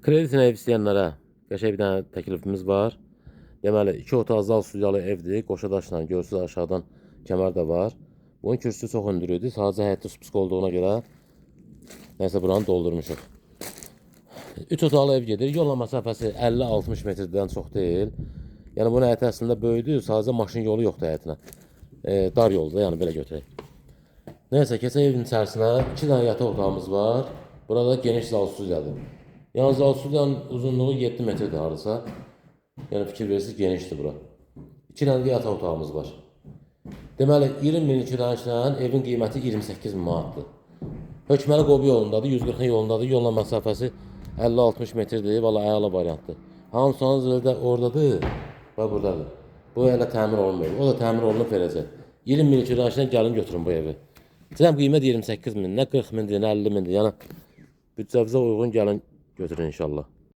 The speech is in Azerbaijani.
Kredisini ev istəyənlərə qəşəng bir dənə təklifimiz var. Deməli, 2 otaq zal stüdyalı evdir. Qoşadaşla görürsünüz, aşağıdan kəmər də var. Bunun kürsüsü çox hündürüdür. Sadəcə həyətdə spusq olduğuna görə nəysə buranı doldurmuşuq. 3 otaqlı ev gedir. Yolla məsafəsi 50-60 metrdən çox deyil. Yəni bunun həyəti əslində böyüdür. Sadəcə maşın yolu yoxdur həyətinə. Dar yoldur, yəni belə götürək. Nəysə, keçək evin içərisinə. 2 dənə yataq otağımız var. Burada geniş zal stüdyadır. Yəni zal stüdyanın uzunluğu 7 metrdir hardasa. Yəni fikir verirsiniz, genişdir bura. 2 dənə yataq otağımız var. Deməli, 20 min kirayəçlə evin qiyməti 28 min manatdır. Hökməli Qobi yolundadır, 140 yolundadır. Yolla məsafəsi 50-60 metrdir. Valla əla variantdır. Hamısınız da oradadır və buradadır. Bu elə təmir olunmuyor. O da təmir olunub verəcək. 20 min kirayəçlə gəlin götürün bu evi. Cəm qiymət 28 min, nə 40 mindir, nə 50 mindir. Yəni büdcəvizə uyğun gəlin götürün inşallah.